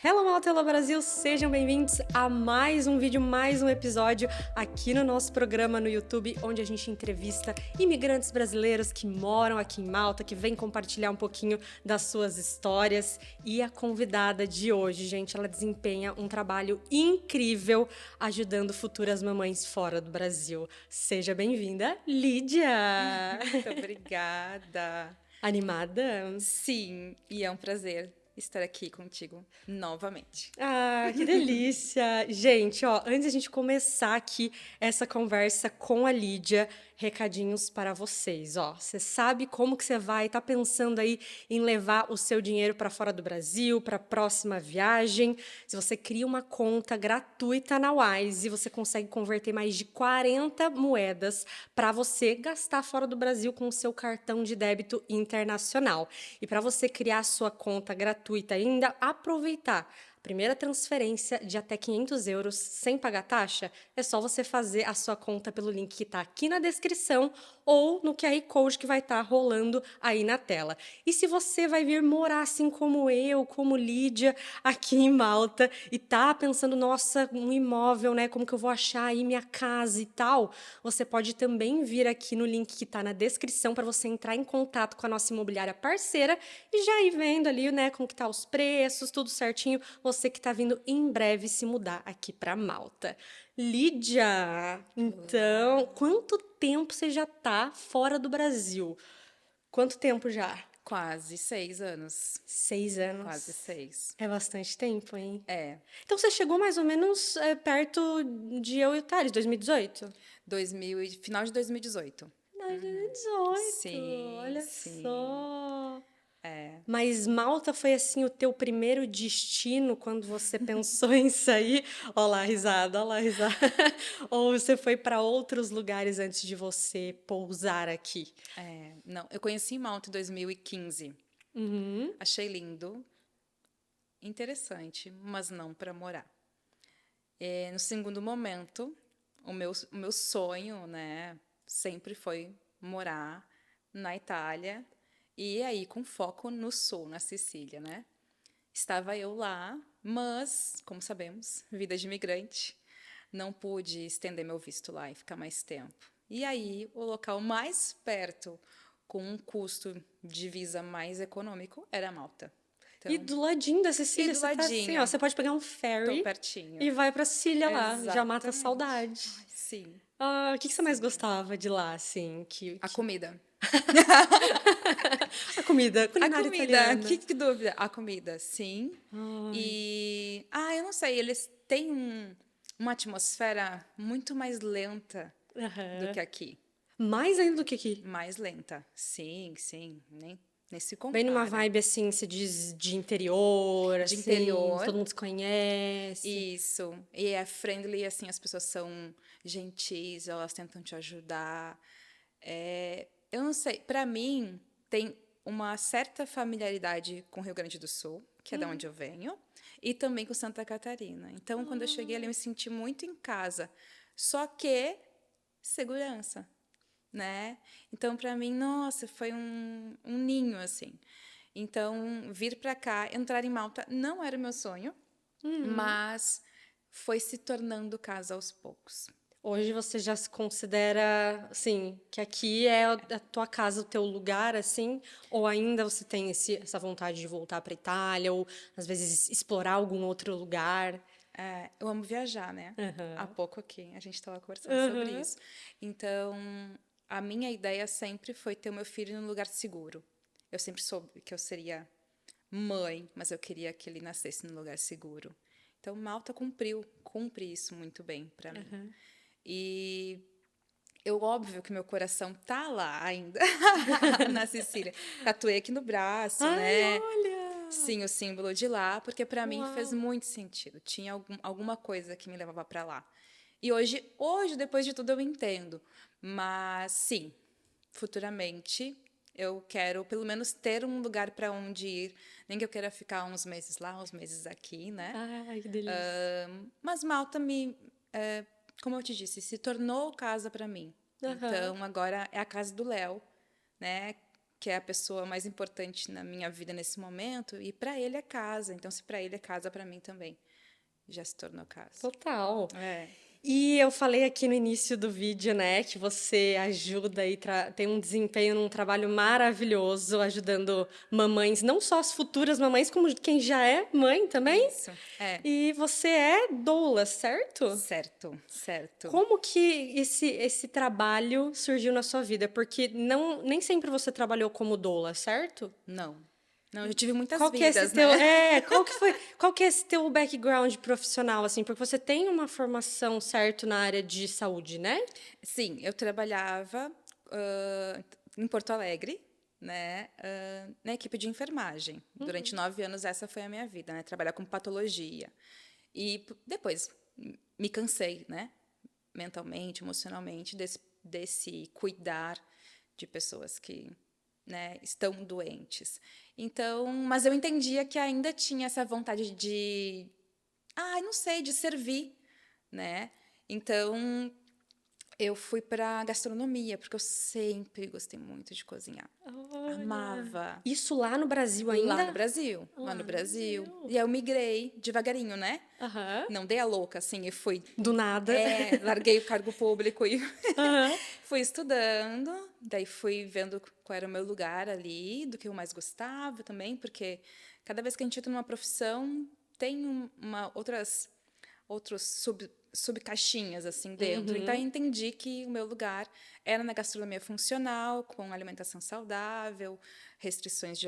Hello, Malta, hello, Brasil! Sejam bem-vindos a mais um vídeo, mais um episódio aqui no nosso programa no YouTube, onde a gente entrevista imigrantes brasileiros que moram aqui em Malta, que vêm compartilhar um pouquinho das suas histórias. E a convidada de hoje, gente, ela desempenha um trabalho incrível ajudando futuras mamães fora do Brasil. Seja bem-vinda, Lídia! Muito obrigada. Animada? Sim, e é um prazer estar aqui contigo novamente. Ah, que delícia! Gente, ó, antes da gente começar aqui essa conversa com a Lídia, recadinhos para vocês, ó. Você sabe como que você vai estar pensando aí em levar o seu dinheiro para fora do Brasil, para a próxima viagem? Se você cria uma conta gratuita na Wise, você consegue converter mais de 40 moedas para você gastar fora do Brasil com o seu cartão de débito internacional. E para você criar a sua conta gratuita ainda, aproveitar a primeira transferência de até 500 euros sem pagar taxa, é só você fazer a sua conta pelo link que está aqui na descrição ou no QR Code que vai estar rolando aí na tela. E se você vai vir morar assim como eu, como Lídia, aqui em Malta, e tá pensando, nossa, um imóvel, né? Como que eu vou achar aí minha casa e tal? Você pode também vir aqui no link que está na descrição para você entrar em contato com a nossa imobiliária parceira e já ir vendo ali, né, como que tá os preços, tudo certinho. Você que está vindo em breve se mudar aqui para Malta. Lídia, então, Olá. quanto tempo você já tá fora do Brasil? Quanto tempo já? Quase 6 anos. 6 anos. Quase 6. É bastante tempo, hein? É, Então você chegou mais ou menos perto de eu e o Thales, 2018? final de 2018. 2018, Sim, olha sim. só. É. Mas Malta foi assim o teu primeiro destino quando você pensou em sair? Olha lá a risada, olha lá a risada. Ou você foi para outros lugares antes de você pousar aqui? Não, eu conheci Malta em 2015. Uhum. Achei lindo, interessante, mas não para morar. No segundo momento, o meu sonho, né, sempre foi morar na Itália e aí com foco no sul, na Sicília, né? Estava eu lá, mas, como sabemos, vida de imigrante, não pude estender meu visto lá e ficar mais tempo. E aí, o local mais perto, com um custo de visa mais econômico, era Malta. E Então, do ladinho da e Sicília, do você tá assim, ó, ladinho, você pode pegar um tô ferry pertinho. e vai pra Sicília lá, já mata a Exatamente. saudade. Ai, sim, Ah, o que você mais sim. gostava de lá, assim? A comida. A comida, A culinária comida, italiana. que dúvida? A comida, sim. Ai. E, eu não sei, eles têm uma atmosfera muito mais lenta do que Aham. aqui. Mais ainda do que aqui. Mais lenta. Sim, sim, nem se Bem numa compara. vibe assim, se diz de interior, De assim, interior, todo mundo se conhece. isso. E é friendly, assim, as pessoas são gentis, elas tentam te ajudar. Eu não sei, para mim, tem uma certa familiaridade com o Rio Grande do Sul, que é da onde eu venho, e também com Santa Catarina. Então, quando eu cheguei ali, eu me senti muito em casa. Só que segurança, né? Então, para mim, nossa, foi um ninho, assim. Então, vir para cá, entrar em Malta, não era o meu sonho, mas foi se tornando casa aos poucos. Hoje você já se considera, assim, que aqui é a tua casa, o teu lugar, assim? Ou ainda você tem essa vontade de voltar para Itália, ou às vezes explorar algum outro lugar? Eu amo viajar, né? Há Aham. pouco aqui a gente estava conversando sobre Aham. isso. Então, a minha ideia sempre foi ter o meu filho num lugar seguro. Eu sempre soube que eu seria mãe, mas eu queria que ele nascesse num lugar seguro. Então, Malta cumpre isso muito bem para mim. E óbvio que meu coração tá lá ainda, na Sicília. Tatuei aqui no braço, Ai, né? olha! Sim, o símbolo de lá, porque para mim fez Uau! muito sentido. Tinha alguma coisa que me levava para lá. E hoje, depois de tudo, eu entendo. Mas sim, futuramente eu quero pelo menos ter um lugar para onde ir. Nem que eu queira ficar uns meses lá, uns meses aqui, né? Ai, que delícia. Mas Malta como eu te disse, se tornou casa para mim. Aham. Então agora é a casa do Léo, né? que é a pessoa mais importante na minha vida nesse momento, e para ele é casa. Então, se para ele é casa, para mim também já se tornou casa. Total. É. E eu falei aqui no início do vídeo, né, que você ajuda e tem um desempenho num trabalho maravilhoso, ajudando mamães, não só as futuras mamães, como quem já é mãe também. Isso. É. E você é doula, certo? Certo, certo. Como que esse trabalho surgiu na sua vida? Porque nem sempre você trabalhou como doula, certo? Não. Não, eu tive muitas Qual que é esse vidas, teu, né? qual que é esse teu background profissional, assim? Porque você tem uma formação, certo, na área de saúde, né? Sim, eu trabalhava em Porto Alegre, né, na equipe de enfermagem. Durante 9 anos, essa foi a minha vida, né? Trabalhar com patologia. E depois me cansei, né? Mentalmente, emocionalmente, desse cuidar de pessoas que, né, estão doentes. Então, mas eu entendia que ainda tinha essa vontade não sei, de servir, né? Então, eu fui para gastronomia, porque eu sempre gostei muito de cozinhar. Olha. Amava. Isso lá no Brasil Lá ainda? no Brasil, lá Lá no no Brasil. Brasil. E aí eu migrei devagarinho, né? Aham. Não dei a louca, assim, e fui. Do nada. Larguei o cargo público e Aham. fui estudando. Daí fui vendo qual era o meu lugar ali, do que eu mais gostava também, porque cada vez que a gente entra numa profissão, tem outros subcaixinhas assim dentro. Então eu Uhum. entendi que o meu lugar era na gastronomia funcional, com alimentação saudável, restrições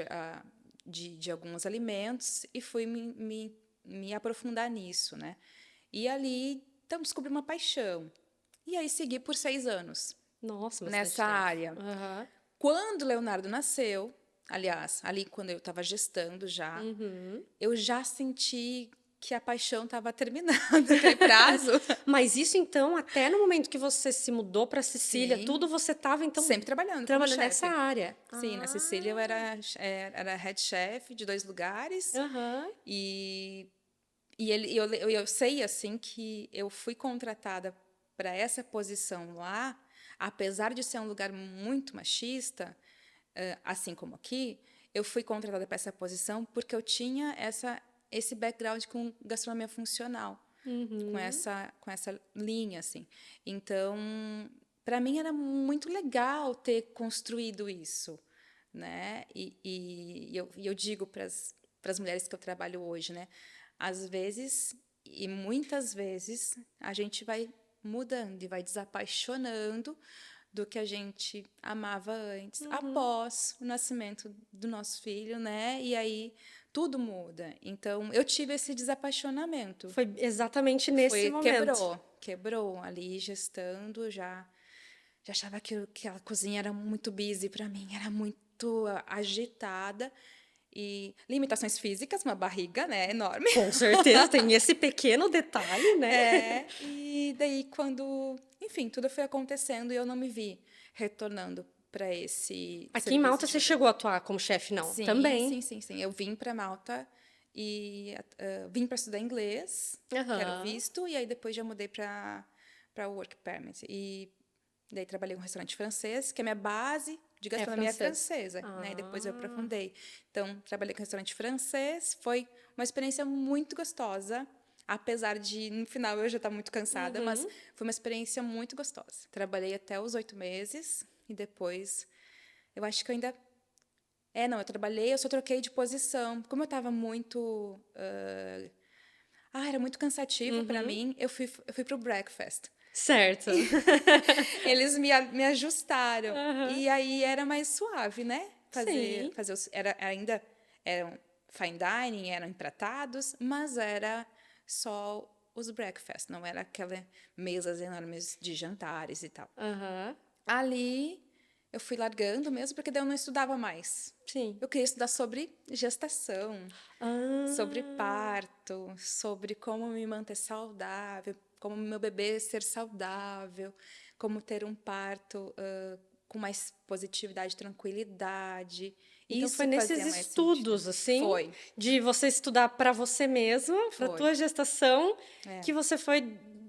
de alguns alimentos, e fui me aprofundar nisso, né? E ali, então, descobri uma paixão. E aí segui por 6 anos Nossa, bastante nessa tempo. área. Aham. Quando Leonardo nasceu, aliás, ali quando eu estava gestando já, Uhum. eu já senti que a paixão estava terminando aquele prazo. Mas isso, então, até no momento que você se mudou para Sicília, Sim, tudo você estava, então, sempre trabalhando como trabalhando nessa chefe. área. Sim, na Sicília eu era head chef de 2 lugares Aham. e, eu sei assim que eu fui contratada para essa posição lá, apesar de ser um lugar muito machista, assim como aqui, eu fui contratada para essa posição porque eu tinha esse background com gastronomia funcional, Uhum. com essa linha, assim. Então, para mim era muito legal ter construído isso, né? E eu digo para as mulheres que eu trabalho hoje, né? Às vezes, e muitas vezes, a gente vai mudando e vai desapaixonando do que a gente amava antes, Uhum. após o nascimento do nosso filho, né? E aí tudo muda. Então, eu tive esse desapaixonamento. Foi exatamente nesse momento. Quebrou ali gestando, já achava que a cozinha era muito busy para mim, era muito agitada e limitações físicas, uma barriga, né, enorme. Com certeza, tem esse pequeno detalhe, né? E daí quando, enfim, tudo foi acontecendo e eu não me vi retornando para esse Aqui em serviço Malta de você verdade. chegou a atuar como chefe, não? Sim, Também. sim, sim, sim. Eu vim para Malta e vim para estudar inglês, que era o Aham. visto, e aí depois já mudei para o work permit. E daí trabalhei com um restaurante francês, que a minha base de É gastronomia é francês. francesa, né? E depois eu Ah. aprofundei. Então, trabalhei com restaurante francês, foi uma experiência muito gostosa, apesar de no final eu já estar muito cansada, mas Uhum. foi uma experiência muito gostosa. Trabalhei até os 8 meses e depois eu acho que eu ainda não, eu trabalhei, eu só troquei de posição. Como eu estava muito. Era muito cansativo para Uhum. mim, eu fui para o breakfast. Certo. Eles me ajustaram. Aham. E aí era mais suave, né? Sim. Ainda eram fine dining, eram empratados, mas era só os breakfast, não era aquela mesas enormes de jantares e tal. Aham. Ali eu fui largando mesmo, porque daí eu não estudava mais. Sim. Eu queria estudar sobre gestação, sobre Ah. parto, sobre como me manter saudável, como meu bebê ser saudável, como ter um parto com mais positividade, tranquilidade. Então foi Isso nesses fazia mais sentido. estudos, assim, Foi, de você estudar para você mesma, para foi. tua gestação, É, que você foi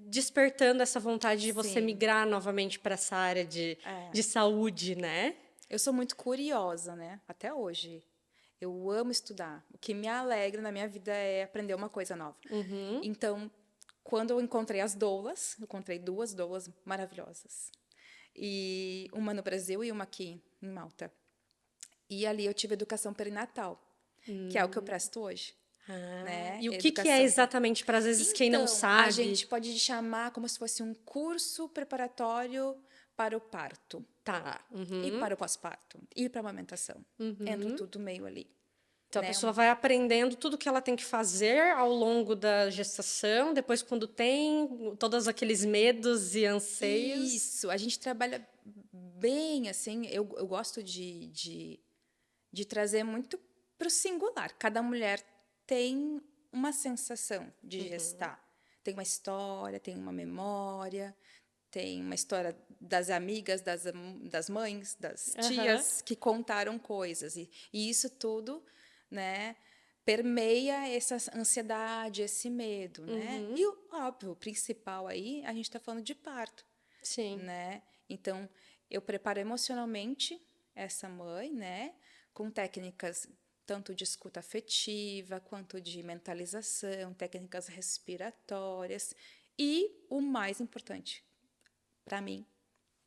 despertando essa vontade de você sim. migrar novamente para essa área de É. saúde, né? Eu sou muito curiosa, né? Até hoje. Eu amo estudar. O que me alegra na minha vida é aprender uma coisa nova. Uhum. Então, quando eu encontrei as doulas, eu encontrei duas doulas maravilhosas. E uma no Brasil e uma aqui em Malta. E ali eu tive educação perinatal, que é o que eu presto hoje, Ah, né? e o que é Educação. exatamente, para às vezes quem não Então, a sabe? gente pode chamar como se fosse um curso preparatório para o parto Tá. e Uhum. para o pós-parto e para a amamentação. Entra tudo meio ali, Então a né? pessoa vai aprendendo tudo que ela tem que fazer ao longo da gestação, depois quando tem todos aqueles medos e anseios. Isso, a gente trabalha bem, assim, eu gosto de trazer muito para o singular. Cada mulher tem uma sensação de gestar. Tem uma história, tem uma memória, tem uma história das amigas, das mães, das Aham. tias que contaram coisas. E isso tudo, né, permeia essa ansiedade, esse medo, né? Uhum. E, óbvio, o principal aí, a gente está falando de parto, Sim. né? Então, eu preparo emocionalmente essa mãe, né? Com técnicas tanto de escuta afetiva, quanto de mentalização, técnicas respiratórias e, o mais importante para mim,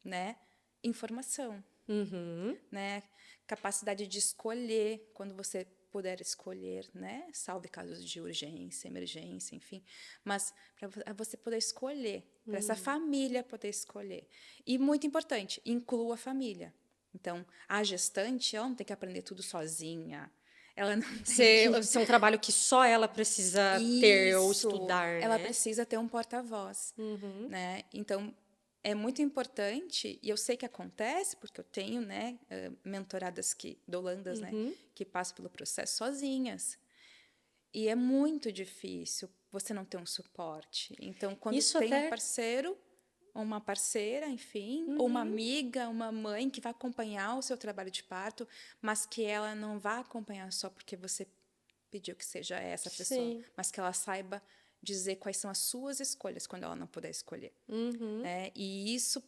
né? Informação, Uhum. né? Capacidade de escolher quando você puder escolher, né? Salve casos de urgência, emergência, enfim. Mas para você poder escolher, para essa família poder escolher. E muito importante, inclua a família. Então, a gestante, ela não tem que aprender tudo sozinha. Ela não tem que. Ser um trabalho que só ela precisa ter ou Isso, estudar, ela né? precisa ter um porta-voz, né? Então, é muito importante, e eu sei que acontece, porque eu tenho, né, mentoradas doulandas, né, que passam pelo processo sozinhas. E é muito difícil você não ter um suporte. Então, quando Isso tem um até. parceiro, ou uma parceira, enfim, ou uma amiga, uma mãe que vai acompanhar o seu trabalho de parto, mas que ela não vai acompanhar só porque você pediu que seja essa pessoa, Sim. mas que ela saiba dizer quais são as suas escolhas quando ela não puder escolher, né? E isso,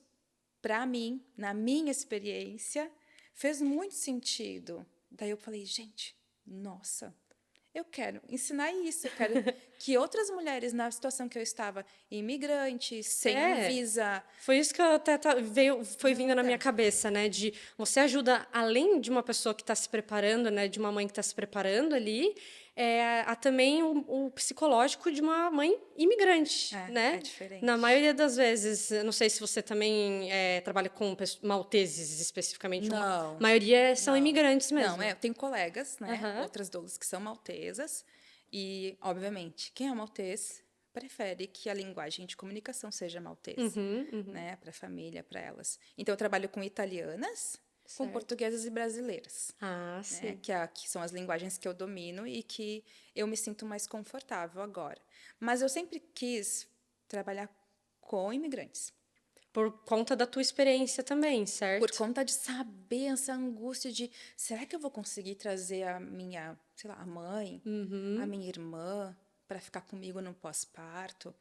para mim, na minha experiência, fez muito sentido. Daí eu falei, gente, nossa, eu quero ensinar isso, eu quero que outras mulheres na situação que eu estava, imigrantes, sem um É. visa, Foi isso que eu até foi vindo na minha nada. cabeça, né? De você ajuda, além de uma pessoa que está se preparando, né? De uma mãe que está se preparando ali, a também o psicológico de uma mãe imigrante, É né? Na diferente. maioria das vezes, eu não sei se você também trabalha com malteses especificamente, a Não, maioria são não. imigrantes Não, mesmo. eu tenho colegas, né? Aham. Outras doulas que são maltesas. E, obviamente, quem é maltês prefere que a linguagem de comunicação seja maltês, Uhum, uhum. né? Para a família, para elas. Então, eu trabalho com italianas, com Certo. portuguesas e brasileiras, Ah, né? sim. Que são as linguagens que eu domino e que eu me sinto mais confortável agora. Mas eu sempre quis trabalhar com imigrantes. Por conta da tua experiência também, Por certo? conta de saber essa angústia de será que eu vou conseguir trazer a minha, sei lá, a mãe, a minha irmã para ficar comigo no pós-parto?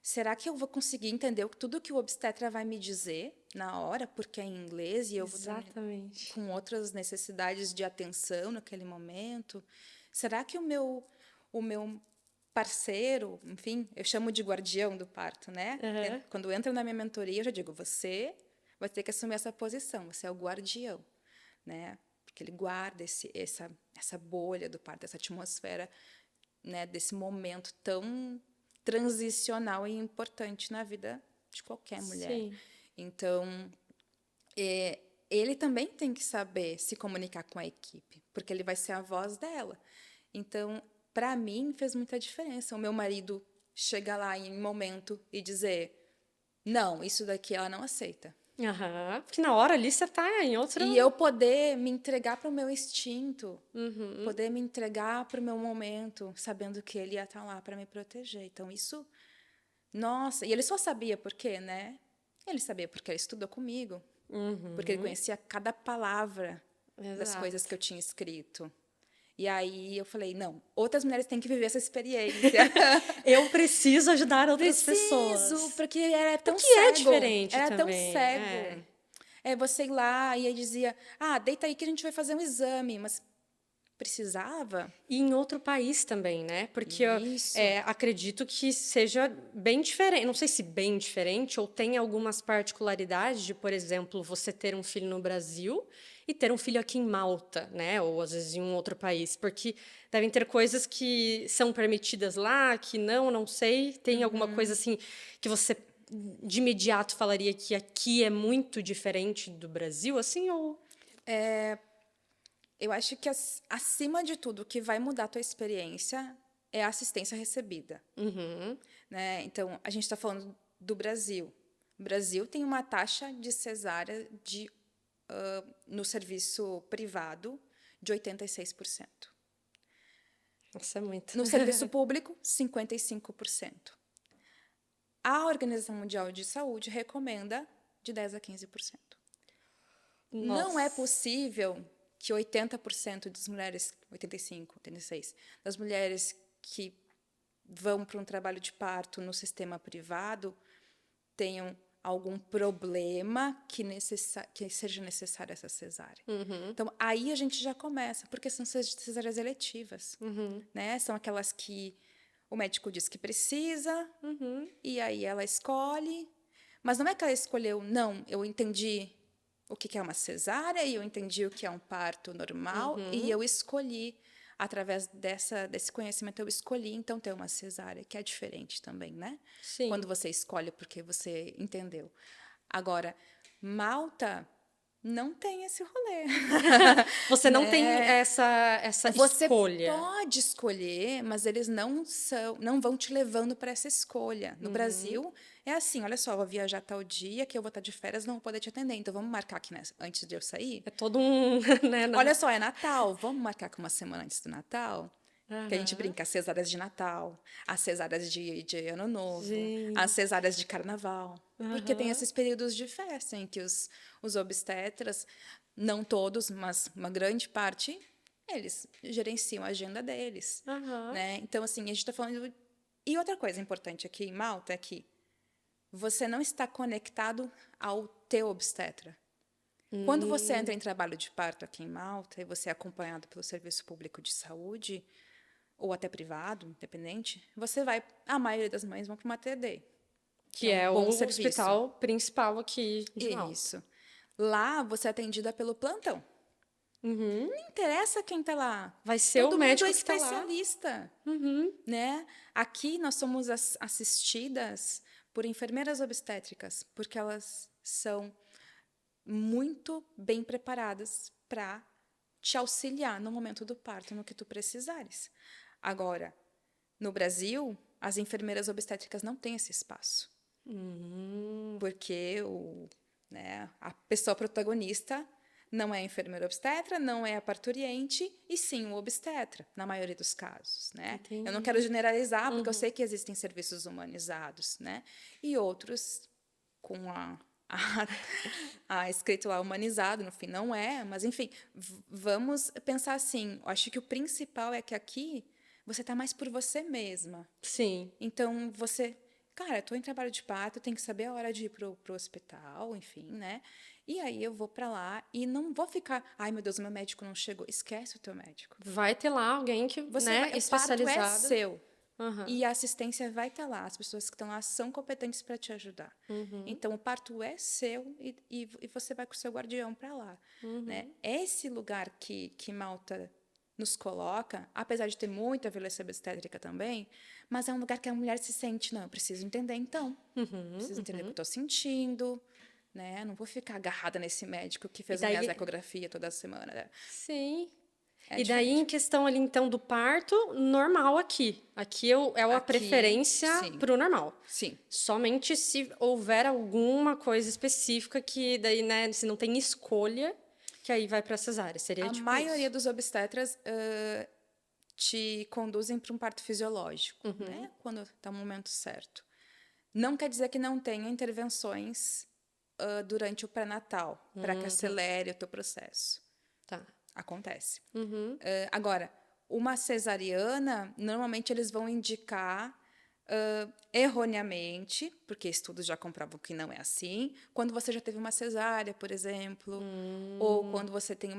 Será que eu vou conseguir entender tudo que o obstetra vai me dizer na hora, porque é em inglês e eu vou estar Exatamente. com outras necessidades de atenção naquele momento? Será que o meu parceiro, enfim, eu chamo de guardião do parto, né? Aham. Quando entra na minha mentoria, eu já digo, você vai ter que assumir essa posição, você é o guardião, né? Porque ele guarda essa bolha do parto, essa atmosfera, né, desse momento tão transicional e importante na vida de qualquer mulher. Sim. Então, ele também tem que saber se comunicar com a equipe, porque ele vai ser a voz dela. Então, para mim, fez muita diferença o meu marido chegar lá em um momento e dizer: não, isso daqui ela não aceita. Aham. Porque na hora ali você tá em outro. E eu poder me entregar para o meu instinto, poder me entregar para o meu momento, sabendo que ele ia estar lá para me proteger. Então, isso. Nossa, e ele só sabia por quê, né? Ele sabia porque ele estudou comigo, porque ele conhecia cada palavra das coisas Exato. que eu tinha escrito. E aí eu falei, não, outras mulheres têm que viver essa experiência. Eu preciso ajudar outras Preciso, pessoas. porque era tão Porque é cego. diferente Era tão também. É. cego. É você ir lá e aí dizia, deita aí que a gente vai fazer um exame. Mas precisava? E em outro país também, né? Porque eu Isso. acredito que seja bem diferente. Não sei se bem diferente ou tem algumas particularidades de, por exemplo, você ter um filho no Brasil e ter um filho aqui em Malta, né? Ou às vezes em um outro país. Porque devem ter coisas que são permitidas lá, que não sei. Tem alguma coisa assim que você de imediato falaria que aqui é muito diferente do Brasil, assim, ou. Eu acho que, acima de tudo, o que vai mudar a tua experiência é a assistência recebida. Uhum. Né? Então, a gente está falando do Brasil. O Brasil tem uma taxa de cesárea no serviço privado de 86%. Nossa, é muito. No serviço público, 55%. A Organização Mundial de Saúde recomenda de 10% a 15%. Não é Nossa. possível que 80% das mulheres, 85, 86, das mulheres que vão para um trabalho de parto no sistema privado tenham algum problema que seja necessário essa cesárea. Então, aí a gente já começa, porque são cesáreas eletivas. Né? São aquelas que o médico diz que precisa, e aí ela escolhe. Mas não é que ela escolheu, não, eu entendi o que é uma cesárea e eu entendi o que é um parto normal e eu escolhi, através desse conhecimento, eu escolhi, então, ter uma cesárea, que é diferente também, né? Sim. Quando você escolhe porque você entendeu. Agora, Malta não tem esse rolê. Você não tem Né? essa Você escolha. pode escolher, mas eles não vão te levando para essa escolha. No Brasil, é assim, olha só, eu vou viajar tal dia, que eu vou estar de férias, não vou poder te atender. Então, vamos marcar aqui, né, antes de eu sair? É todo um, né, Olha só, é Natal, vamos marcar aqui uma semana antes do Natal? Que a gente Aham. brinca, as cesáreas de Natal, as cesáreas de Ano Novo, as Gente. cesáreas de Carnaval. Porque tem Aham. esses períodos de festa em que os obstetras, não todos, mas uma grande parte, eles gerenciam a agenda deles. Aham. Né? Então, assim, a gente está falando. E outra coisa importante aqui em Malta é que você não está conectado ao teu obstetra. Quando você entra em trabalho de parto aqui em Malta e você é acompanhado pelo Serviço Público de Saúde, ou até privado, independente, a maioria das mães vão para o MATD, que Que é um é bom o serviço. hospital principal aqui de Malta. Isso. Lá você é atendida pelo plantão. Uhum. Não interessa quem está lá. Vai ser o Todo mundo é médico que tá lá. especialista. Uhum. Né? Aqui nós somos assistidas por enfermeiras obstétricas, porque elas são muito bem preparadas para te auxiliar no momento do parto, no que tu precisares. Agora, no Brasil, as enfermeiras obstétricas não têm esse espaço, porque a pessoa protagonista não é a enfermeira obstetra, não é a parturiente, e sim o obstetra, na maioria dos casos. Né? Eu não quero Entendi. generalizar, porque eu sei que existem serviços humanizados, né? E outros com escrito lá humanizado, no fim não é, mas enfim, vamos pensar assim, eu acho que o principal é que aqui você está mais por você mesma. Sim. Então, cara, estou em trabalho de parto, tenho que saber a hora de ir pro hospital, enfim, né? E aí eu vou para lá e não vou ficar, ai meu Deus, meu médico não chegou. Esquece o teu médico. Vai ter lá alguém que, né, O parto é especializado. seu. Aham. E a assistência vai estar lá. As pessoas que estão lá são competentes para te ajudar. Então, o parto é seu e você vai com o seu guardião para lá. Né? Esse lugar que Malta nos coloca, apesar de ter muita violência obstétrica também, mas é um lugar que a mulher se sente, não, eu preciso entender então. Preciso entender o que eu estou sentindo. Né? Não vou ficar agarrada nesse médico que E fez a minha daí, ecografia toda semana. Né? sim. É E daí, em diferente. questão ali, então, do parto, normal aqui. Aqui é a Aqui, preferência sim. pro normal. Sim. Somente se houver alguma coisa específica que daí, né, se não tem escolha, que aí vai pra cesárea. Seria A tipo maioria isso. dos obstetras te conduzem para um parto fisiológico, né? Quando está o momento certo. Não quer dizer que não tenha intervenções durante o pré-natal, para que acelere o teu processo. Tá. Acontece. Agora, uma cesariana, normalmente eles vão indicar erroneamente, porque estudos já comprovam que não é assim, quando você já teve uma cesárea, por exemplo, ou quando você tem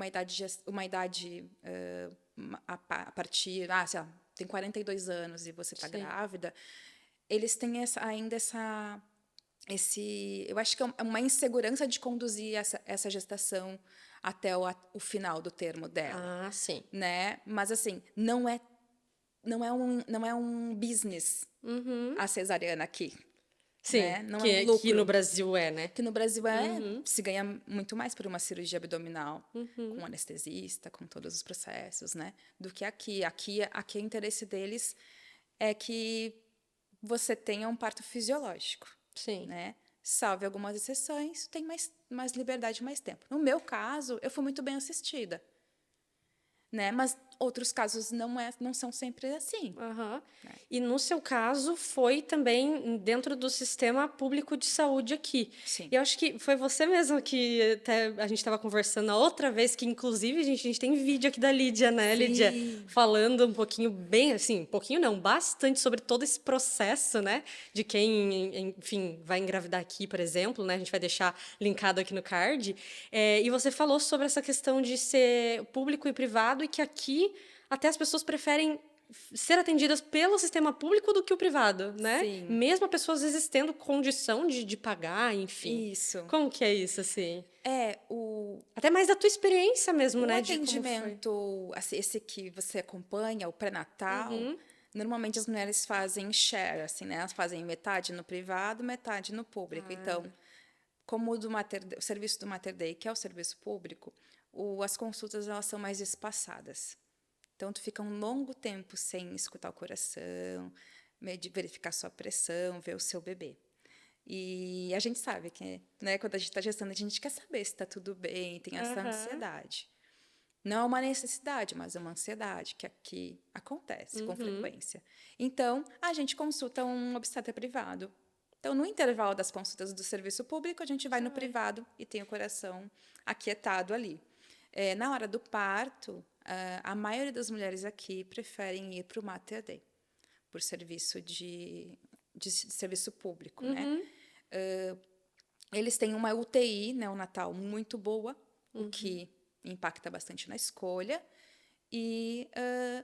a partir, sei lá, tem 42 anos e você está Sim. grávida, eles têm ainda eu acho que é uma insegurança de conduzir essa gestação até o final do termo dela, Ah, sim. né? Mas assim, não é um business a cesariana aqui, Sim, né? Não é um que no lucro. Brasil é, né? Que no Brasil se ganha muito mais por uma cirurgia abdominal, com anestesista, com todos os processos, né? Do que aqui. Aqui o interesse deles é que você tenha um parto fisiológico, Sim. né? Salve algumas exceções, tem mais liberdade, mais tempo. No meu caso, eu fui muito bem assistida, né? Mas outros casos não são sempre assim. Aham. Né? E no seu caso, foi também dentro do sistema público de saúde aqui. Sim. E eu acho que foi você mesmo que até a gente estava conversando a outra vez, que inclusive a gente tem vídeo aqui da Lídia, né, Lídia? Sim. Falando um pouquinho bem, assim, um pouquinho não, bastante sobre todo esse processo, né? De quem, enfim, vai engravidar aqui, por exemplo, né? A gente vai deixar linkado aqui no card. E você falou sobre essa questão de ser público e privado e que aqui até as pessoas preferem ser atendidas pelo sistema público do que o privado, né? Sim. Mesmo a pessoa às vezes tendo condição de pagar, enfim. Isso. Como que é isso, assim? O Até mais da tua experiência mesmo, O né? De como foi. atendimento, assim, esse que você acompanha, o pré-natal, normalmente as mulheres fazem share, assim, né? Elas fazem metade no privado, metade no público. Então, como o serviço do Mater Dei, que é o serviço público, as consultas elas são mais espaçadas. Então, tu fica um longo tempo sem escutar o coração, verificar sua pressão, ver o seu bebê. E a gente sabe que, né, quando a gente está gestando, a gente quer saber se está tudo bem, tem essa Aham. ansiedade. Não é uma necessidade, mas é uma ansiedade que aqui acontece com frequência. Então, a gente consulta um obstetra privado. Então, no intervalo das consultas do serviço público, a gente vai no privado e tem o coração aquietado ali. Na hora do parto, a maioria das mulheres aqui preferem ir para o Mater Dei, por serviço de serviço público, né? Eles têm uma UTI neonatal muito boa, o que impacta bastante na escolha. E,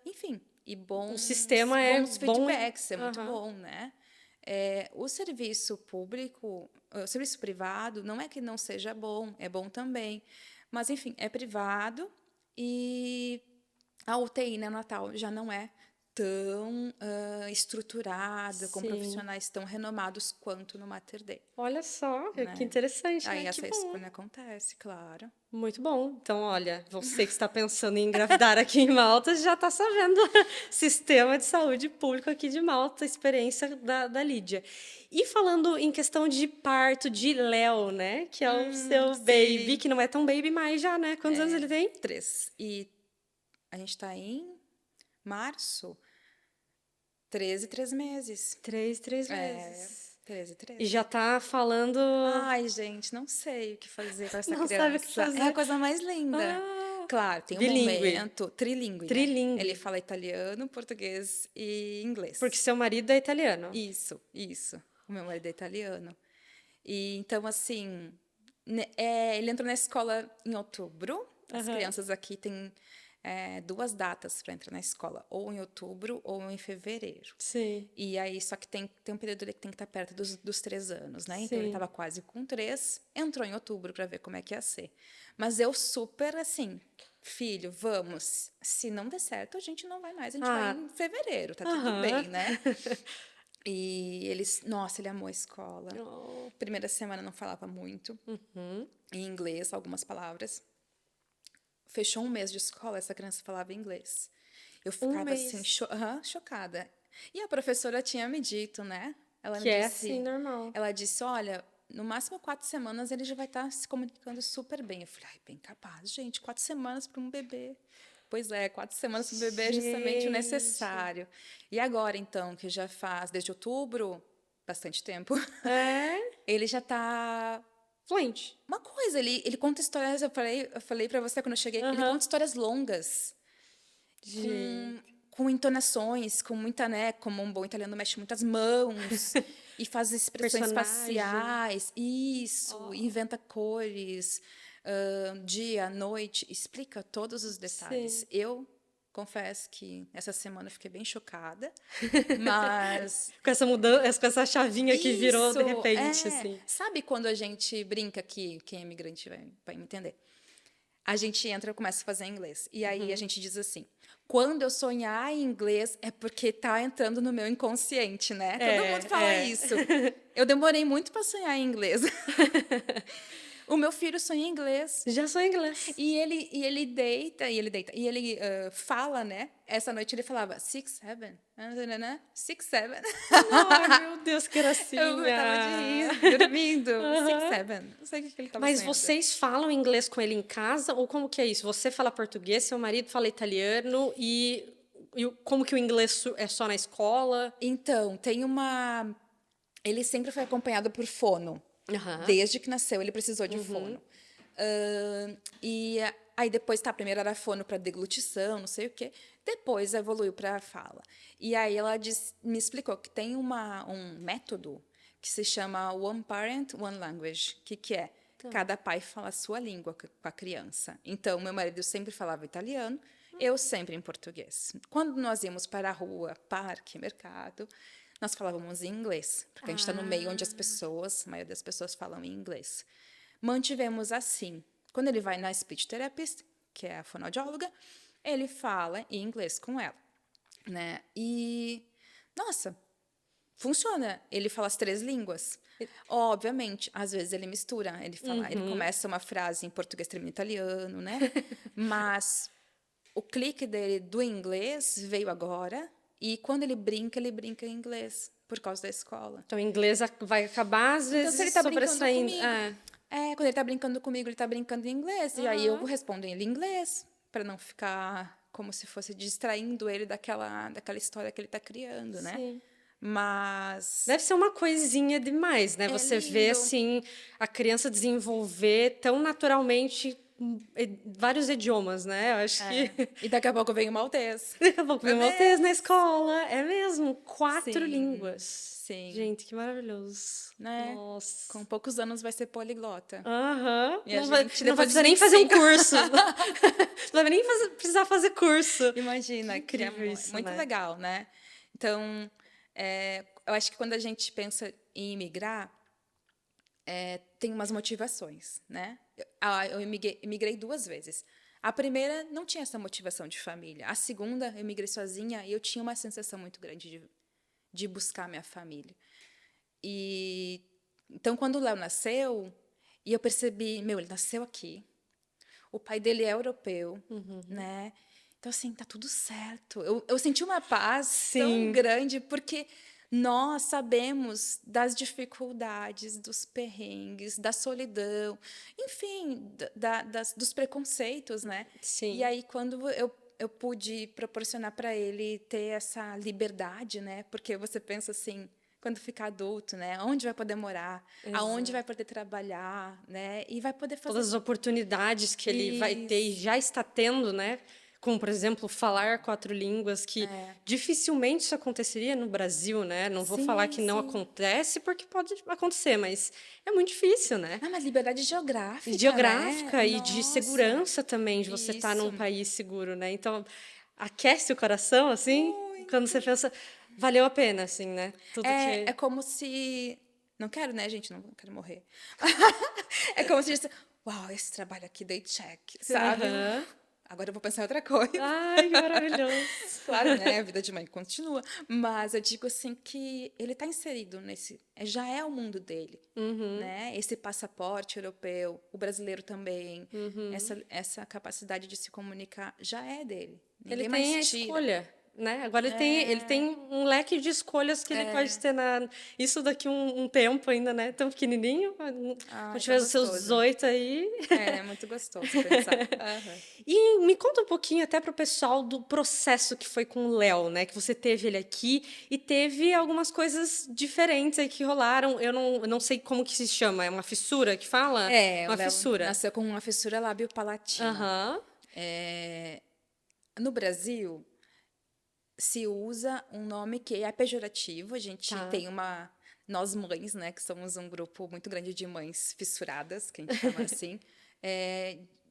enfim, e O sistema é bons bom. feedbacks, é muito Aham. bom, né? O serviço público, o serviço privado, não é que não seja bom, é bom também. Mas, enfim, é privado e a UTI neonatal já não é tão estruturada, com Sim. profissionais tão renomados quanto no Mater Dei, Olha só, que né? interessante, Aí né? Que essa bom. escolha acontece, claro. Muito bom. Então, olha, você que está pensando em engravidar aqui em Malta já está sabendo sistema de saúde público aqui de Malta, experiência da Lídia. E falando em questão de parto de Léo, né? Que é o seu baby, Sim. que não é tão baby mais já, né? Quantos anos ele tem? 3. E a gente está em março, 13, 3 meses. 3 É, meses. 13, E 13. já tá falando. Ai, gente, não sei o que fazer com essa Não sabe o que criança. É a fazer. coisa mais linda. Ah, Claro, tem um bilíngue. momento trilingue, né? Ele Trilingue. fala italiano, português e Porque inglês. seu marido é italiano. Isso. O meu marido é italiano. E então, assim, ele entrou na escola em outubro. As Aham. crianças aqui têm 2 datas para entrar na escola, ou em outubro ou em fevereiro. Sim. E aí, só que tem um período ali que tem que estar perto dos 3 anos, né? Então, ele Sim. estava quase com 3, entrou em outubro para ver como é que ia ser. Mas eu super, assim, filho, vamos. Se não der certo, a gente não vai mais, a gente vai Ah, em fevereiro, tá tudo aham. bem, né? E nossa, ele amou a escola. Oh. Primeira semana não falava muito, em inglês, algumas palavras. Fechou um mês de escola, essa criança falava inglês. Eu Um ficava assim, mês. chocada. E a professora tinha me dito, né? Que é assim, normal. Ela disse, olha, no máximo 4 semanas ele já vai estar se comunicando super bem. Eu falei, ai, bem capaz, gente, 4 semanas para um bebê. Pois é, 4 semanas para um bebê é justamente o Gente. necessário. E agora, então, que já faz desde outubro, bastante tempo, É ele já está fluente. uma coisa, ele conta histórias, eu falei para você quando eu cheguei, ele Aham. conta histórias longas, com, Gente. com entonações, com muita, né, como um bom italiano mexe muitas mãos e faz expressões Personagem. faciais, isso, Ó, inventa cores, dia, noite, explica todos os detalhes. sim. Eu confesso que essa semana eu fiquei bem chocada, mas Com essa mudança, com essa chavinha que virou isso de repente, é, assim. sabe quando a gente brinca que quem é imigrante vai me entender? A gente entra e começa a fazer inglês. E aí a gente diz assim: quando eu sonhar em inglês é porque tá entrando no meu inconsciente, né? Todo mundo fala É, é. isso. Eu demorei muito para sonhar em inglês. O meu filho sonha em inglês. Já sou inglês. E ele fala, né? Essa noite ele falava 6, 7, 6, 7. Ai, meu Deus, que Eu tava de gracinha. rir, dormindo. 6, Aham. 7. Não sei o que ele tava Mas sonhando. vocês falam inglês com ele em casa ou como que é isso? Você fala português, seu marido fala italiano e como que o inglês é só na escola? Então, tem uma. Ele sempre foi acompanhado por fono. Aham. Desde que nasceu, ele precisou de fono. E aí depois, tá, primeiro era fono para deglutição, não sei o quê. Depois evoluiu para fala. E aí ela me explicou que tem um método que se chama One Parent, One Language. Que é? Cada pai fala a sua língua com a criança. Então, meu marido sempre falava italiano, eu sempre em português. Quando nós íamos para a rua, parque, mercado, nós falávamos em inglês, porque a gente está no meio onde a maioria das pessoas falam em inglês. Mantivemos assim. Quando ele vai na speech therapist, que é a fonoaudióloga, ele fala em inglês com ela, né? E nossa, funciona. Ele fala as 3 línguas. Obviamente, às vezes ele mistura, ele começa uma frase em português, termina em italiano, né? Mas o clique dele do inglês veio agora, e quando ele brinca em inglês, por causa da escola. Então, o inglês vai acabar, às Então, se ele vezes, tá brincando sobressaindo. comigo, quando ele tá brincando comigo, ele tá brincando em inglês, e aí eu Aham. respondo em inglês, para não ficar como se fosse distraindo ele daquela história que ele tá criando, né? Sim. Mas Deve ser uma coisinha demais, né? é Você vê, lindo. assim, a criança desenvolver tão naturalmente vários idiomas, né? Eu acho que E daqui a pouco vem o maltês. daqui a pouco vem Meu um maltês na Deus! escola. É mesmo, 4 Sim, línguas. sim. Gente, que maravilhoso. Né? Nossa. Com poucos anos vai ser poliglota. Aham. E a gente, Não vai depois dos precisar nem fazer um 25. curso. Não vai nem precisar fazer curso. Imagina, que é Incrível isso, muito né? legal, né? Então, eu acho que quando a gente pensa em imigrar, tem umas motivações, né? Eu imigrei 2 vezes. A primeira não tinha essa motivação de família. A segunda, eu imigrei sozinha e eu tinha uma sensação muito grande de buscar minha família. E então, quando o Léo nasceu, e eu percebi, meu, ele nasceu aqui. O pai dele é europeu, né? Então, assim, tá tudo certo. Eu senti uma paz tão Sim. grande, porque nós sabemos das dificuldades, dos perrengues, da solidão, enfim, dos preconceitos, né? Sim. E aí, quando eu pude proporcionar para ele ter essa liberdade, né? Porque você pensa assim, quando ficar adulto, né? Onde vai poder morar? Aonde vai poder trabalhar, né? E vai poder fazer Todas as oportunidades que ele vai ter e já está tendo, né? Como, por exemplo, falar 4 línguas, que dificilmente isso aconteceria no Brasil, né? Não vou falar Sim, que não sim. acontece, porque pode acontecer, mas é muito difícil, né? Ah, mas liberdade geográfica, né? Geográfica e de Nossa, segurança também, de você estar isso. num país seguro, né? Então, aquece o coração, assim, quando você Muito. pensa, valeu a pena, assim, né? Tudo É que... como se. Não quero, né, gente? Não quero morrer. É como se disse, uau, esse trabalho aqui dei check, sabe? Aham. Agora eu vou pensar em outra coisa. Ai, que maravilhoso. Claro, né? A vida de mãe continua. Mas eu digo assim que ele está inserido nesse. Já é o mundo dele. Né? Esse passaporte europeu, o brasileiro também, essa capacidade de se comunicar já é dele. Ele Ninguém tem a mais tira. escolha, né? Agora ele tem um leque de escolhas que ele pode ter isso daqui um tempo ainda, né? Tão pequenininho, Ah, quando isso é tiver os seus gostoso. 18 aí. É muito gostoso pensar. Aham. E me conta um pouquinho até para o pessoal do processo que foi com o Léo, né? Que você teve ele aqui e teve algumas coisas diferentes aí que rolaram. Eu não sei como que se chama, é uma fissura que fala? É, o Uma Léo fissura. nasceu com uma fissura lábio-palatina. Aham. No Brasil, se usa um nome que é pejorativo. A gente Tá. tem nós mães, né, que somos um grupo muito grande de mães fissuradas, que a gente chama assim,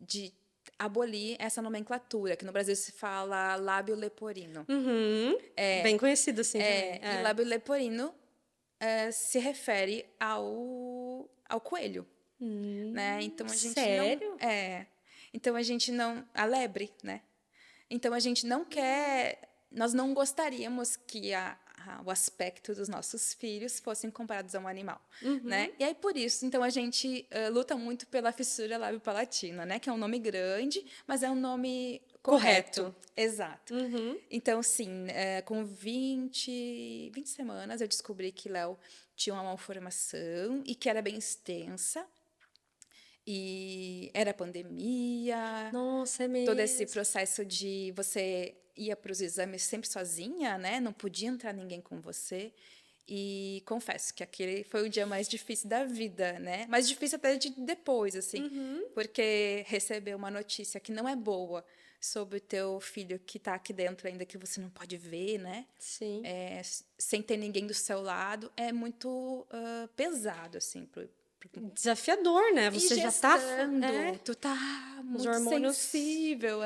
de abolir essa nomenclatura, que no Brasil se fala lábio leporino. Uhum. Bem conhecido assim também. E lábio leporino se refere ao coelho, né? Então a gente não Sério? então a gente não a lebre, né? Então a gente não quer, nós não gostaríamos que o aspecto dos nossos filhos fossem comparados a um animal, né? E aí por isso, então a gente luta muito pela fissura lábio-palatina, né? Que é um nome grande, mas é um nome correto. Exato. Então, sim, com 20 semanas eu descobri que Léo tinha uma malformação e que era bem extensa. E era pandemia, Nossa, é todo esse mesmo. processo de você ia para os exames sempre sozinha, né? Não podia entrar ninguém com você. E confesso que aquele foi o dia mais difícil da vida, né? Mais difícil até de depois, assim, porque receber uma notícia que não é boa sobre o teu filho que está aqui dentro ainda que você não pode ver, né? Sim. Sem ter ninguém do seu lado, é muito pesado, assim, Desafiador, né? e Você já tá. gestando, tu tá Os muito hormônios. sensível,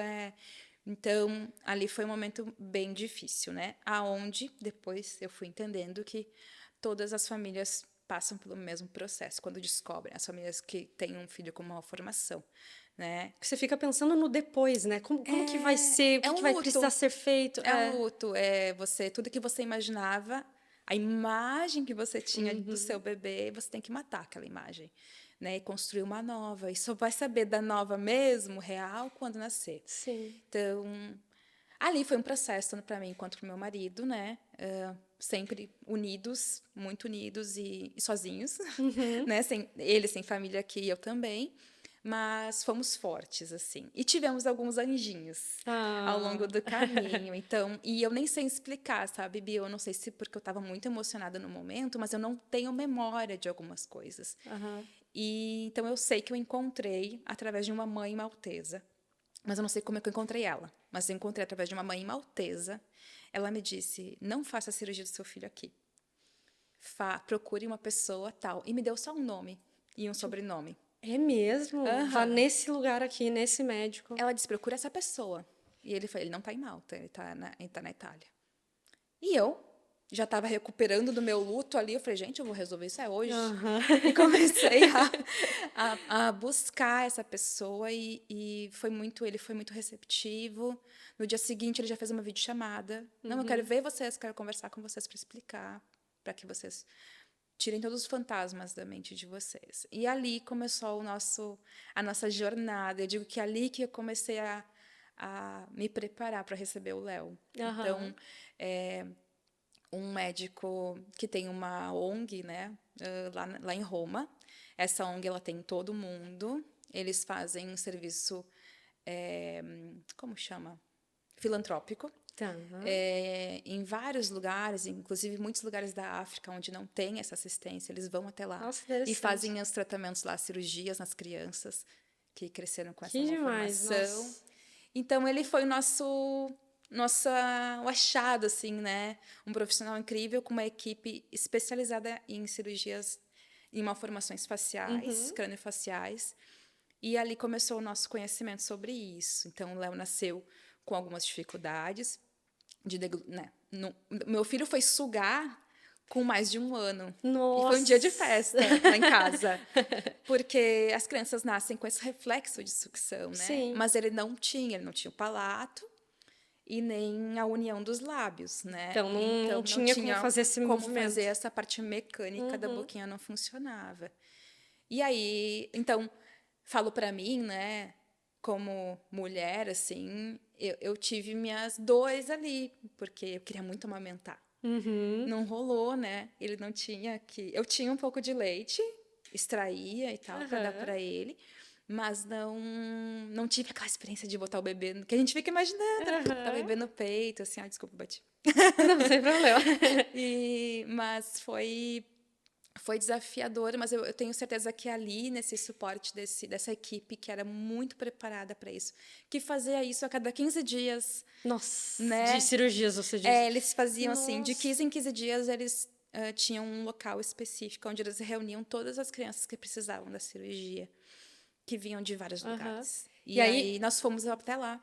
Então, ali foi um momento bem difícil, né? Aonde depois eu fui entendendo que todas as famílias passam pelo mesmo processo quando descobrem, as famílias que têm um filho com malformação, né? Você fica pensando no depois, né? Como que vai ser? O É que um vai precisar luto. ser feito? É um luto, tudo que você imaginava, a imagem que você tinha do seu bebê, você tem que matar aquela imagem, né? E construir uma nova. E só vai saber da nova mesmo, real, quando nascer. Sim. Então, ali foi um processo para mim, enquanto para o meu marido, né? Sempre unidos, muito unidos e sozinhos, né? Ele sem família aqui e eu também. Mas fomos fortes, assim. E tivemos alguns anjinhos ao longo Ah. do caminho. Então, e eu nem sei explicar, sabe, Bia? Eu não sei se porque eu estava muito emocionada no momento, mas eu não tenho memória de algumas coisas. Aham. E então eu sei que eu encontrei através de uma mãe maltesa. Mas eu não sei como é que eu encontrei ela. Mas eu encontrei através de uma mãe maltesa. Ela me disse: não faça a cirurgia do seu filho aqui. Procure uma pessoa tal. E me deu só um nome e um sobrenome. É mesmo? Vá Aham. nesse lugar aqui, nesse médico. Ela disse: procura essa pessoa. E ele falou: ele não está em Malta, ele tá na Itália. E eu já estava recuperando do meu luto ali. Eu falei: gente, eu vou resolver isso hoje. Aham. E comecei a buscar essa pessoa. E ele foi muito receptivo. No dia seguinte, ele já fez uma videochamada. Não, eu quero ver vocês, quero conversar com vocês para explicar, para que vocês tirem todos os fantasmas da mente de vocês. E ali começou a nossa jornada. Eu digo que é ali que eu comecei a me preparar para receber o Léo. Aham. Então, um médico que tem uma ONG, né, lá em Roma. Essa ONG ela tem em todo mundo. Eles fazem um serviço, como chama? Filantrópico. Tá. Em vários lugares, inclusive muitos lugares da África onde não tem essa assistência, eles vão até lá Nossa, e interessante. fazem os tratamentos lá, cirurgias nas crianças que cresceram com essa Que demais, malformação. nossa. Então ele foi o achado, assim, né? Um profissional incrível com uma equipe especializada em cirurgias em malformações faciais, craniofaciais. E ali começou o nosso conhecimento sobre isso. Então o Léo nasceu com algumas dificuldades né? Meu filho foi sugar com mais de 1 ano. E foi um dia de festa Nossa. lá em casa. Porque as crianças nascem com esse reflexo de sucção, né? Sim. Mas ele não tinha o palato e nem a união dos lábios, né? Então não Então não tinha como tinha fazer esse como fazer movimento. essa parte mecânica da boquinha, não funcionava. E aí, então, falo para mim, né, como mulher, assim, eu tive minhas dores ali, porque eu queria muito amamentar. Não rolou, né? Ele não tinha que. Eu tinha um pouco de leite, extraía e tal, para dar Aham. para ele, mas não tive aquela experiência de botar o bebê, que a gente fica imaginando, né? Botar o Aham. bebê no peito, assim, desculpa, bati. Não, sem problema. Mas foi desafiador, mas eu tenho certeza que ali, nesse suporte dessa equipe, que era muito preparada para isso, que fazia isso a cada 15 dias, Nossa, de né? cirurgias, você diz. Eles faziam assim, de Nossa. 15 em 15 dias, eles tinham um local específico onde eles reuniam todas as crianças que precisavam da cirurgia, que vinham de vários Aham. lugares. E E aí, aí nós fomos até lá.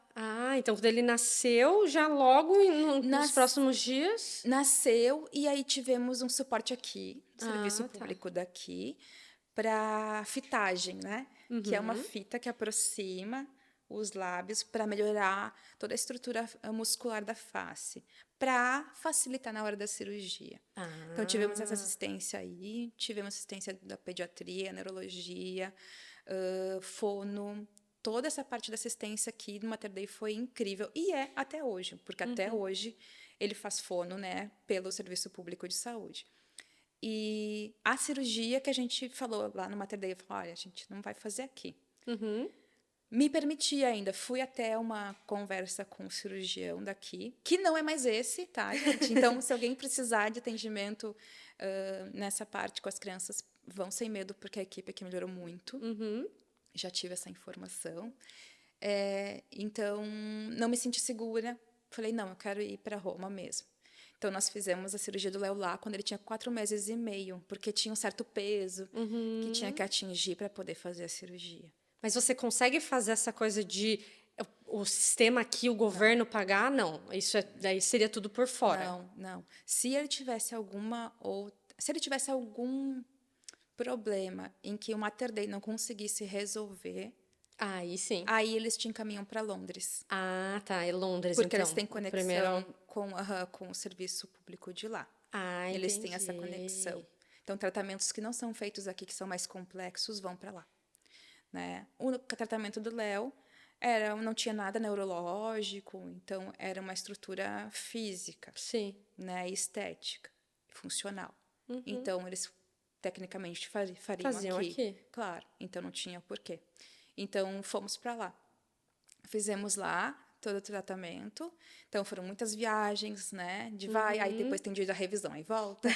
então quando ele nasceu, já logo nos Nas- próximos dias. Nasceu e aí tivemos um suporte aqui, serviço Ah, tá. público daqui, para fitagem, né? Que é uma Uhum. fita que aproxima os lábios para melhorar toda a estrutura muscular da face, para facilitar na hora da cirurgia. Então, tivemos essa Ah. assistência aí, tivemos assistência da pediatria, neurologia, fono, toda essa parte da assistência aqui do Mater Dei foi incrível, e é até hoje, porque até Uhum. hoje ele faz fono, né, pelo Serviço Público de Saúde. E a cirurgia que a gente falou lá no Mater Dei, falou, olha, a gente não vai fazer aqui. Uhum. Me permiti ainda, fui até uma conversa com o cirurgião daqui, que não é mais esse, tá, gente? Então, se alguém precisar de atendimento nessa parte com as crianças, vão sem medo, porque a equipe aqui melhorou muito. Uhum. Já tive essa informação. Então, não me senti segura. Falei, não, eu quero ir para Roma mesmo. Então, nós fizemos a cirurgia do Léo lá quando ele tinha 4 meses e meio, porque tinha um certo peso que tinha Uhum. que atingir para poder fazer a cirurgia. Mas você consegue fazer essa coisa de o sistema aqui, o Não, governo pagar? Não. Isso daí seria tudo por fora. não, não. Se ele tivesse algum problema em que o Mater Dei não conseguisse resolver, Aí sim. aí eles te encaminham para Londres. Ah, tá. É Londres, Porque eles então. têm O primeiro. conexão com o serviço público de lá. Ah, Eles têm essa conexão. entendi. Então, tratamentos que não são feitos aqui, que são mais complexos, vão para lá. Né? O tratamento do Léo não tinha nada neurológico, então era uma estrutura física, Sim. né? Estética, funcional. Uhum. Então, eles tecnicamente fariam Faziam aqui. aqui. Claro, então não tinha porquê. Então, fomos para lá. Fizemos lá todo o tratamento. Então, foram muitas viagens, né? De vai, aí Uhum. depois tem dia da revisão, aí volta.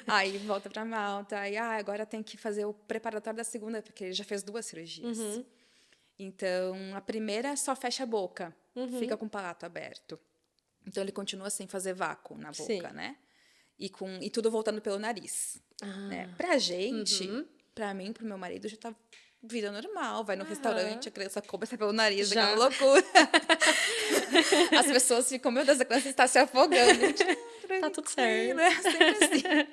Aí volta para Malta. Aí, agora tem que fazer o preparatório da segunda, porque ele já fez 2 cirurgias. Uhum. Então, a primeira só fecha a boca, fica Uhum. com o palato aberto. Então, ele continua sem fazer vácuo na boca, Sim. né? E tudo voltando pelo nariz, né? Ah. Pra gente, Uhum. pra mim, pro meu marido, já tá vida normal. Vai no restaurante, Aham. a criança começa pelo nariz, aquela Já. loucura. As pessoas ficam, meu Deus, a criança está se afogando. A gente, não, Tá tudo tranquilo, certo. é sempre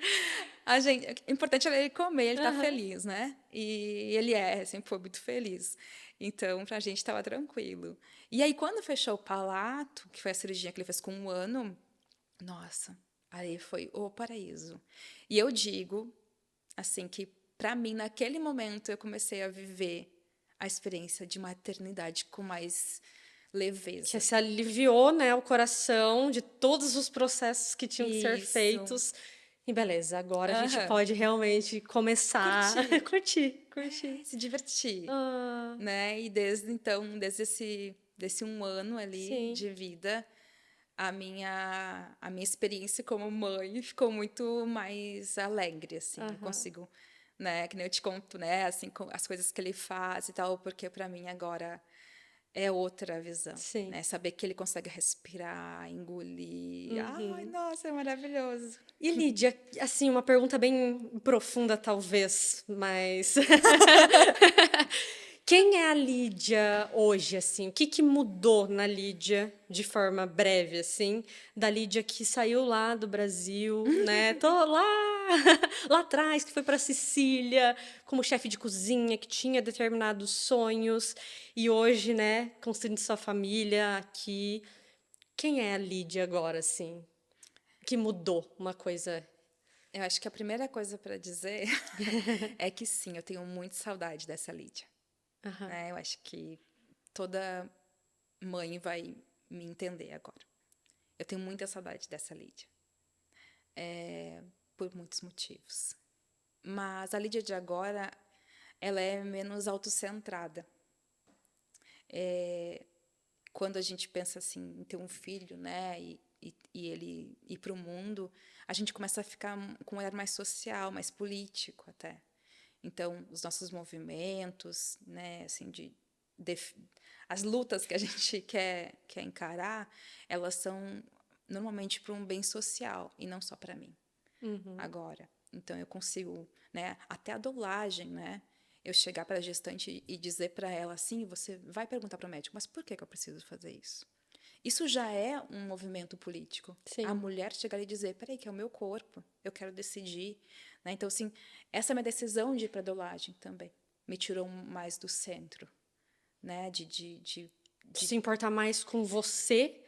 assim. O importante é ele comer, ele tá Aham. feliz, né? E ele sempre foi muito feliz. Então, pra gente estava tranquilo. E aí, quando fechou o palato, que foi a cirurgia que ele fez com 1 ano, nossa, aí foi o paraíso. E eu digo, assim, que pra mim, naquele momento, eu comecei a viver a experiência de maternidade com mais Que leveza. se aliviou, né, o coração de todos os processos que tinham que ser Isso. feitos. E beleza, agora a gente Aham. pode realmente começar a Curtir. curtir, curtir. Se divertir, Ah, né? E desde então, desde desse 1 ano ali sim. de vida, a minha experiência como mãe ficou muito mais alegre, assim. Eu Aham. consigo, né? Que nem eu te conto, né? Assim, as coisas que ele faz e tal, porque para mim agora é outra visão, Sim. né? Saber que ele consegue respirar, engolir. Ai, Uhum. nossa, é maravilhoso. E Lídia, assim, uma pergunta bem profunda, talvez, mas quem é a Lídia hoje, assim? O que que mudou na Lídia, de forma breve, assim, da Lídia que saiu lá do Brasil, né? Tô lá, lá atrás, que foi para Sicília, como chefe de cozinha, que tinha determinados sonhos, e hoje, né, construindo sua família aqui. Quem é a Lídia agora, assim? Que mudou uma coisa? Eu acho que a primeira coisa para dizer é que sim, eu tenho muito saudade dessa Lídia, Aham. né? Eu acho que toda mãe vai me entender agora. Eu tenho muita saudade dessa Lídia, por muitos motivos. Mas a Lídia de agora, ela é menos autocentrada. Quando a gente pensa assim em ter um filho, né, e ele ir para o mundo, a gente começa a ficar com um olhar mais social, mais político até. Então, os nossos movimentos, né, assim, as lutas que a gente quer encarar, elas são normalmente para um bem social e não só para mim. Agora. Então, eu consigo, né, até a dolagem, né, eu chegar para a gestante e dizer para ela assim, você vai perguntar para o médico, mas por que eu preciso fazer isso? Isso já é um movimento político. A Sim. mulher chegar e dizer, peraí, que é o meu corpo, eu quero decidir. Né? Então, assim, essa minha decisão de ir para a dolagem também me tirou mais do centro, né? De se importar mais com você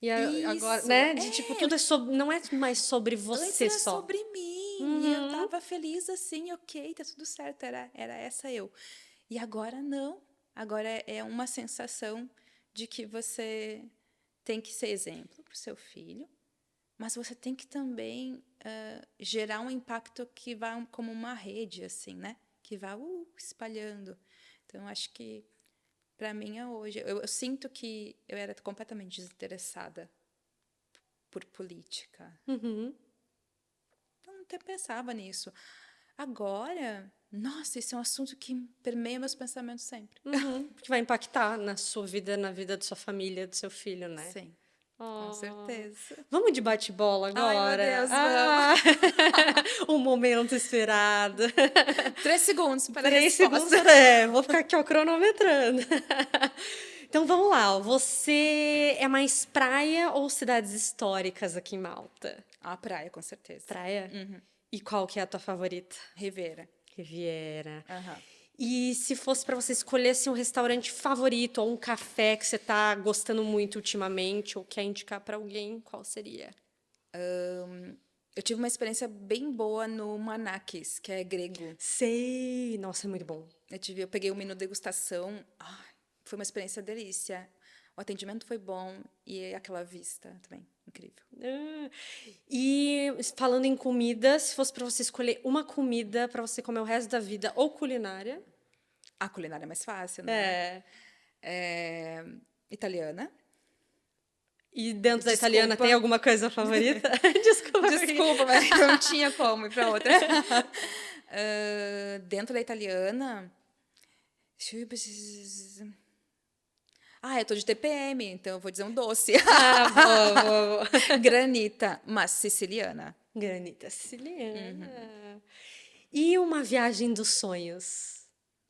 e agora, Isso, né? De tipo, tudo é sobre, não é mais sobre antes você era só. sobre mim, e eu tava feliz assim, ok, tá tudo certo, era essa eu. E agora não, agora é uma sensação de que você tem que ser exemplo para o seu filho, mas você tem que também gerar um impacto que vá como uma rede, assim, né? Que vá espalhando. Então, acho que, para mim, é hoje. Eu sinto que eu era completamente desinteressada por política. Uhum. Eu não até pensava nisso. Agora, nossa, esse é um assunto que permeia meus pensamentos sempre. Uhum. Que vai impactar na sua vida, na vida da sua família, do seu filho, né? Sim, com Oh. certeza. Vamos de bate-bola Ai, meu agora? Deus, Ah! vamos. Um momento esperado. 3 segundos para a 3 segundos, resposta. vou ficar aqui, ó, cronometrando. Então vamos lá, ó. Você é mais praia ou cidades históricas aqui em Malta? A praia, com certeza. Praia? E qual que é a tua favorita? Ribeira. Riviera. Aham. E se fosse para você escolher assim, um restaurante favorito ou um café que você tá gostando muito ultimamente ou quer indicar para alguém, qual seria? Eu tive uma experiência bem boa no Manakis, que é grego. Sei! Nossa, é muito bom. Eu peguei o menu degustação. Ai, foi uma experiência delícia. O atendimento foi bom e aquela vista também, incrível. Ah, e falando em comida, se fosse para você escolher uma comida para você comer o resto da vida, ou culinária? A culinária é mais fácil, né? É. É, italiana. E dentro da italiana tem Desculpa. alguma coisa favorita? Desculpa. Desculpa, mas não tinha como ir para outra. Dentro da italiana. Eu tô de TPM, então eu vou dizer um doce. Ah, boa, boa, boa. Granita, mas siciliana. Granita siciliana. E uma viagem dos sonhos?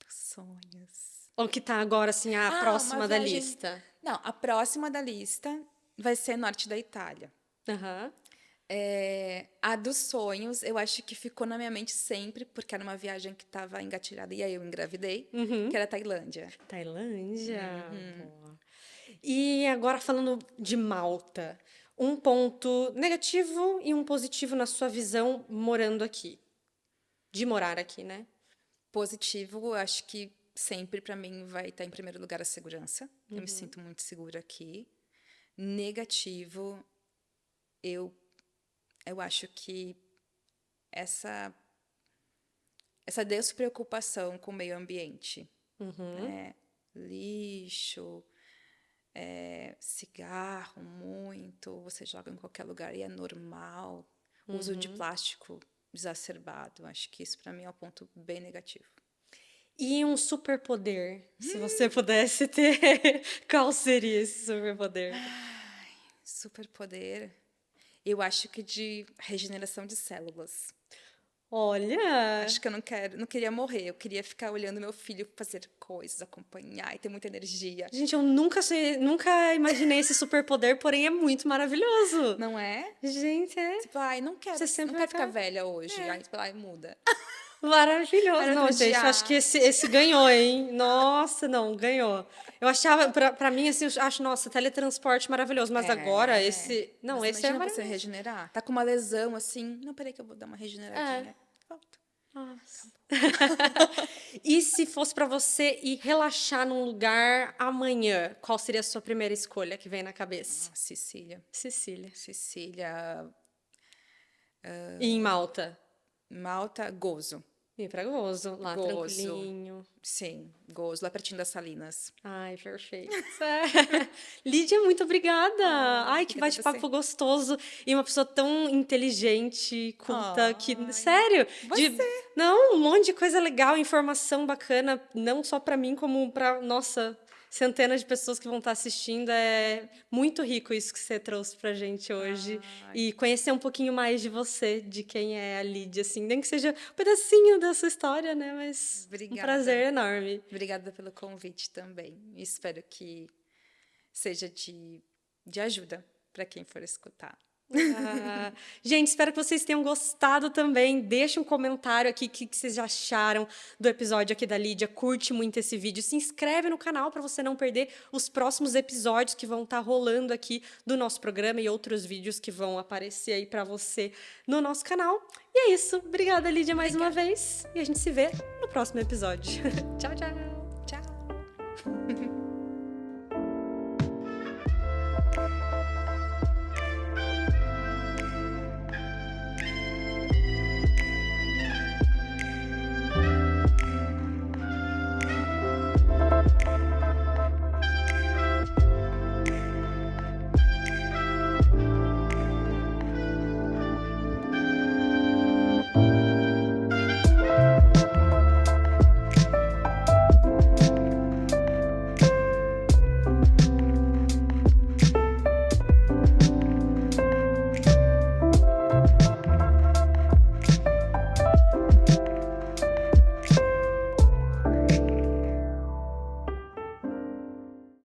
Sonhos. Ou que tá agora, assim, a Uma próxima da viagem. lista? Não, a próxima da lista vai ser norte da Itália. Aham. A dos sonhos, eu acho que ficou na minha mente sempre, porque era uma viagem que estava engatilhada e aí eu engravidei, que era a Tailândia. Tailândia. Boa. E agora falando de Malta, um ponto negativo e um positivo na sua visão morando aqui. De morar aqui, né? Positivo, eu acho que sempre para mim vai estar em primeiro lugar a segurança. Eu me sinto muito segura aqui. Negativo, eu acho que essa despreocupação com o meio ambiente, né? Lixo, cigarro muito, você joga em qualquer lugar e é normal. Uso de plástico exacerbado, acho que isso para mim é um ponto bem negativo. E um superpoder, se você pudesse ter, qual seria esse superpoder? Superpoder, eu acho que de regeneração de células. Olha, Acho que eu não queria morrer, eu queria ficar olhando meu filho fazer coisas, acompanhar e ter muita energia. gente, eu nunca imaginei esse superpoder, porém é muito maravilhoso. Não é? Gente, é. Tipo, não quero, Você sempre não vai quero ficar estar velha hoje. Aí, tipo, muda. maravilhoso. Aí, Não, outro gente, dia, eu acho que esse ganhou, hein? Nossa, não, ganhou. Eu achava, pra mim, assim, eu acho, nossa, teletransporte maravilhoso, mas agora esse. Não, Mas esse é imagina você maravilhoso. regenerar. Tá com uma lesão assim. Não, peraí que eu vou dar uma É. regeneradinha. Volto. Nossa. E se fosse pra você ir relaxar num lugar amanhã, qual seria a sua primeira escolha que vem na cabeça? Sicília. Sicília. Sicília. E em Malta? Malta, Gozo. E pra Gozo, lá Gozo. tranquilinho. Sim, Gozo, lá pertinho das Salinas. Ai, perfeito. Lídia, muito obrigada. Ai, que Obrigada a você. bate-papo gostoso. E uma pessoa tão inteligente, culta, que. Ai, Sério, de. você. Não, um monte de coisa legal, informação bacana, não só pra mim, como pra, nossa, centenas de pessoas que vão estar assistindo. É muito rico isso que você trouxe pra gente hoje. Ai, E conhecer um pouquinho mais de você, de quem é a Lídia, assim, nem que seja um pedacinho da sua história, né? Mas um obrigada. prazer enorme. Obrigada pelo convite também. Espero que seja de ajuda para quem for escutar. Ah, gente, espero que vocês tenham gostado também. Deixa um comentário aqui o que vocês acharam do episódio aqui da Lídia. Curte muito esse vídeo. Se inscreve no canal para você não perder os próximos episódios que vão estar rolando aqui do nosso programa e outros vídeos que vão aparecer aí para você no nosso canal. E é isso. Obrigada, Lídia, mais uma vez. E a gente se vê no próximo episódio. Tchau, tchau.